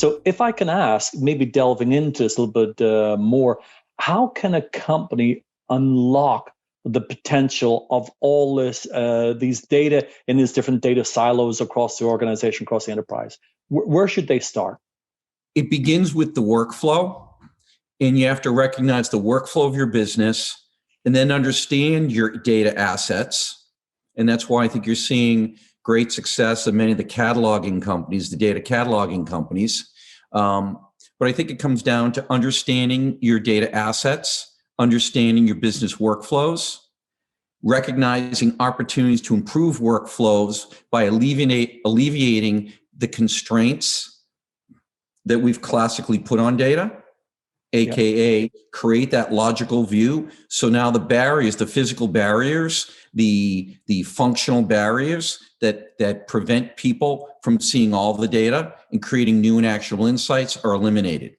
So if I can ask, maybe delving into this a little bit more, how can a company unlock the potential of all these data in these different data silos across the organization, across the enterprise? Where should they start? It begins with the workflow, and you have to recognize the workflow of your business and then understand your data assets. And that's why I think you're seeing great success of many of the cataloging companies, the data cataloging companies. But I think it comes down to understanding your data assets, understanding your business workflows, recognizing opportunities to improve workflows by alleviating the constraints that we've classically put on data, AKA create that logical view. So now the barriers, the physical barriers, the functional barriers that prevent people from seeing all the data and creating new and actionable insights are eliminated.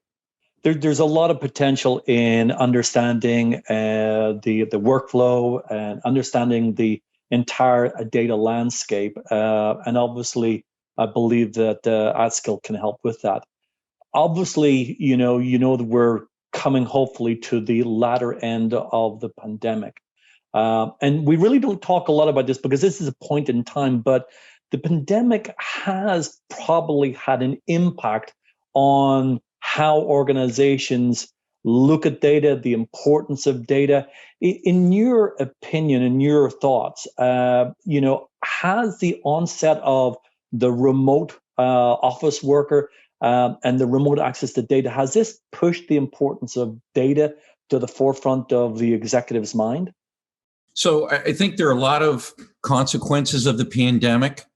There's a lot of potential in understanding the workflow and understanding the entire data landscape. And obviously, I believe that AtScale can help with that. Obviously, you know that we're coming hopefully to the latter end of the pandemic. And we really don't talk a lot about this because this is a point in time, but the pandemic has probably had an impact on how organizations look at data, the importance of data. In your opinion, in your thoughts, has the onset of the remote office worker and the remote access to data, has this pushed the importance of data to the forefront of the executive's mind? So I think there are a lot of consequences of the pandemic,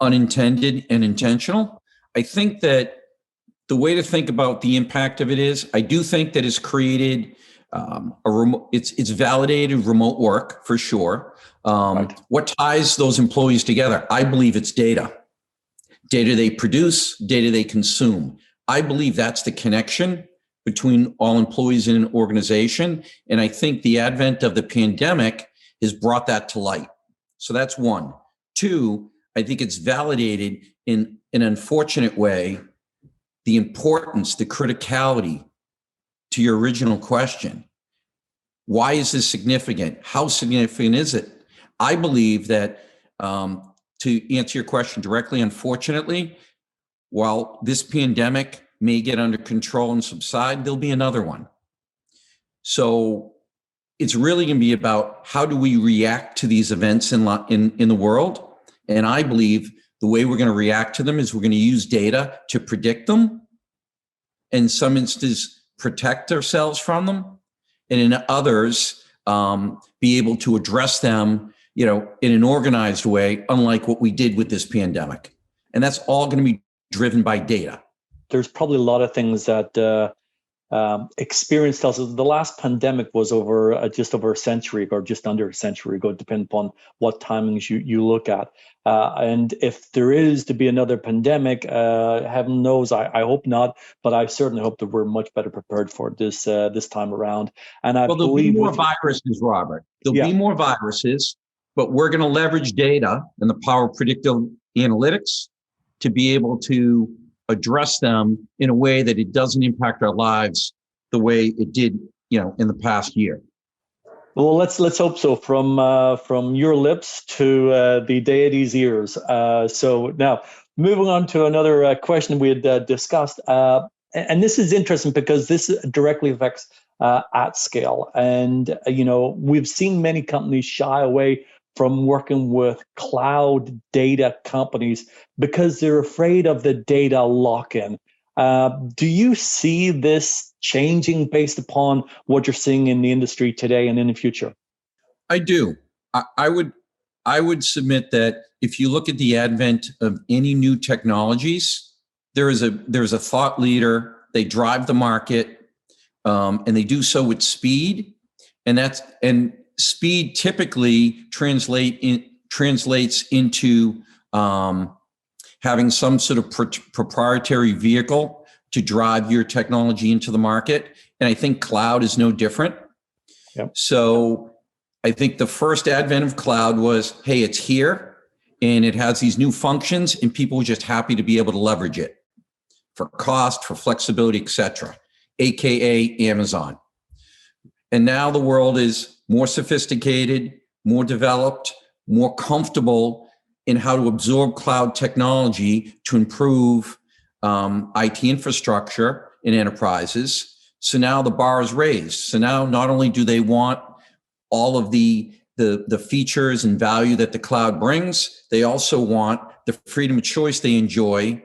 unintended and intentional. I think that the way to think about the impact of it is, I do think that it's created it's validated remote work for sure. Right. What ties those employees together? I believe it's data. Data they produce, data they consume. I believe that's the connection between all employees in an organization. And I think the advent of the pandemic has brought that to light. So that's one. Two, I think it's validated in an unfortunate way the importance, the criticality to your original question. Why is this significant? How significant is it? I believe that to answer your question directly, unfortunately, while this pandemic may get under control and subside, there'll be another one. So it's really going to be about how do we react to these events in the world? And I believe the way we're going to react to them is we're going to use data to predict them, in some instances protect ourselves from them, and in others be able to address them, in an organized way, unlike what we did with this pandemic. And that's all going to be driven by data. There's probably a lot of things that experience tells us. The last pandemic was over just over a century or just under a century ago, depending upon what timings you look at. And if there is to be another pandemic, heaven knows, I hope not, but I certainly hope that we're much better prepared for this time around. And I there'll be more viruses, Robert. There'll be more viruses, but we're going to leverage data and the power of predictive analytics to be able to address them in a way that it doesn't impact our lives the way it did, in the past year. Well, let's hope so. From your lips to the deity's ears. So now, moving on to another question we had discussed, and this is interesting because this directly affects AtScale, and we've seen many companies shy away from working with cloud data companies because they're afraid of the data lock-in. Do you see this changing based upon what you're seeing in the industry today and in the future? I do. I would submit that if you look at the advent of any new technologies, there's a thought leader. They drive the market, and they do so with speed, and speed typically translates into having some sort of proprietary vehicle to drive your technology into the market. And I think cloud is no different. Yep. So I think the first advent of cloud was, hey, it's here and it has these new functions and people are just happy to be able to leverage it. for cost, for flexibility, etc., aka Amazon. And now the world is more sophisticated, more developed, more comfortable in how to absorb cloud technology to improve IT infrastructure in enterprises. So now the bar is raised. So now not only do they want all of the features and value that the cloud brings, they also want the freedom of choice they enjoy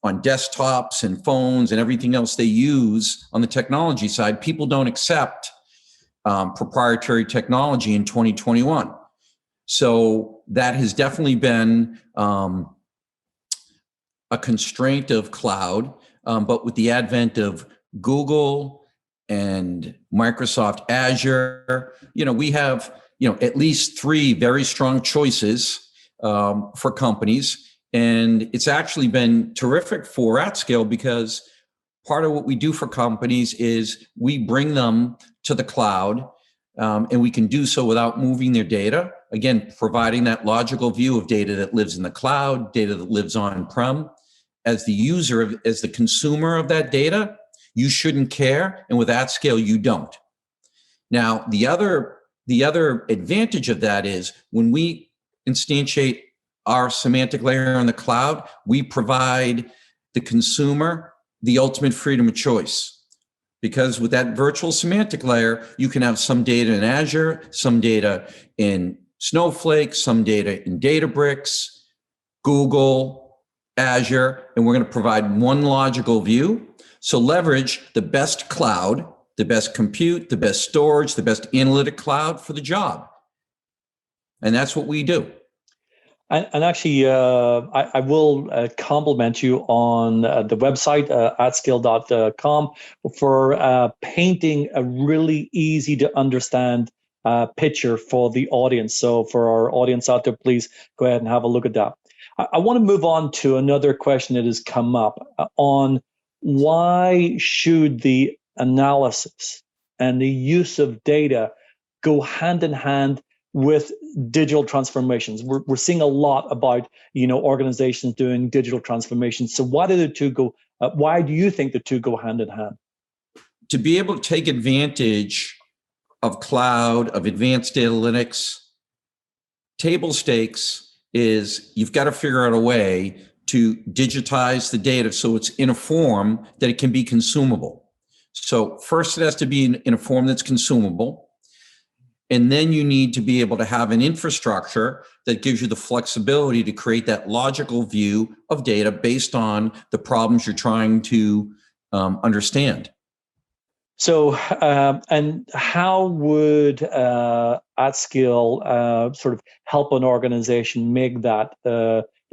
on desktops and phones and everything else they use on the technology side. People don't accept proprietary technology in 2021. So that has definitely been a constraint of cloud, but with the advent of Google and Microsoft Azure, we have at least three very strong choices for companies, and it's actually been terrific for AtScale because part of what we do for companies is we bring them to the cloud, and we can do so without moving their data. Again, providing that logical view of data that lives in the cloud, data that lives on-prem. As the user, as the consumer of that data, you shouldn't care, and with AtScale, you don't. Now, the other advantage of that is when we instantiate our semantic layer on the cloud, we provide the consumer the ultimate freedom of choice. Because with that virtual semantic layer, you can have some data in Azure, some data in Snowflake, some data in Databricks, Google, Azure, and we're going to provide one logical view. So leverage the best cloud, the best compute, the best storage, the best analytic cloud for the job. And that's what we do. And actually, I will compliment you on the website, atscale.com, for painting a really easy to understand picture for the audience. So for our audience out there, please go ahead and have a look at that. I want to move on to another question that has come up on why should the analysis and the use of data go hand in hand with digital transformations. We're seeing a lot about organizations doing digital transformations. So why do the two go? Why do you think the two go hand in hand? To be able to take advantage of cloud, of advanced analytics, table stakes is you've got to figure out a way to digitize the data so it's in a form that it can be consumable. So first it has to be in a form that's consumable. And then you need to be able to have an infrastructure that gives you the flexibility to create that logical view of data based on the problems you're trying to understand. So, and how would AtScale sort of help an organization make that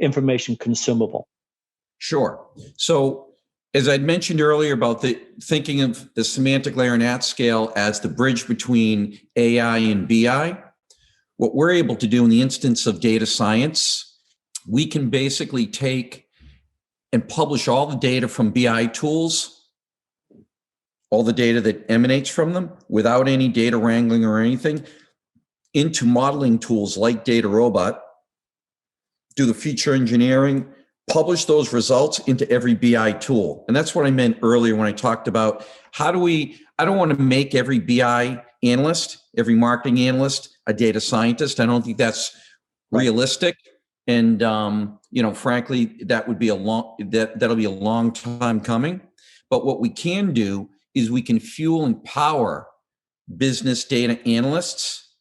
information consumable? Sure. So, as I'd mentioned earlier about the thinking of the semantic layer in AtScale as the bridge between AI and BI, what we're able to do in the instance of data science, we can basically take and publish all the data from BI tools, all the data that emanates from them without any data wrangling or anything, into modeling tools like DataRobot, do the feature engineering, publish those results into every BI tool. And that's what I meant earlier when I talked about I don't want to make every BI analyst, every marketing analyst, a data scientist. I don't think that's realistic. And, frankly, that'll be a long time coming. But what we can do is we can fuel and power business data analysts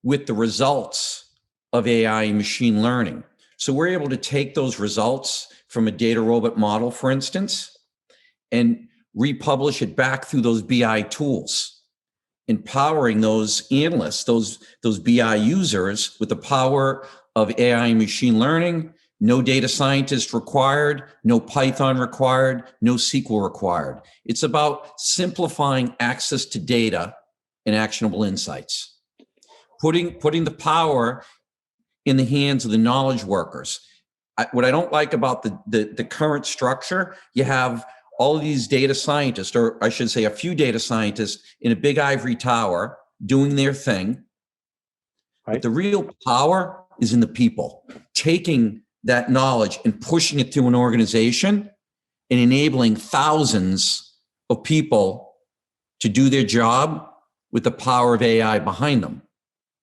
with the results of AI and machine learning. So we're able to take those results from a DataRobot model, for instance, and republish it back through those BI tools, empowering those analysts, those BI users with the power of AI and machine learning. No data scientist required, no Python required, no SQL required. It's about simplifying access to data and actionable insights, putting the power in the hands of the knowledge workers. What I don't like about the current structure, you have all of these data scientists, or I should say a few data scientists in a big ivory tower doing their thing. Right. But the real power is in the people, taking that knowledge and pushing it through an organization and enabling thousands of people to do their job with the power of AI behind them.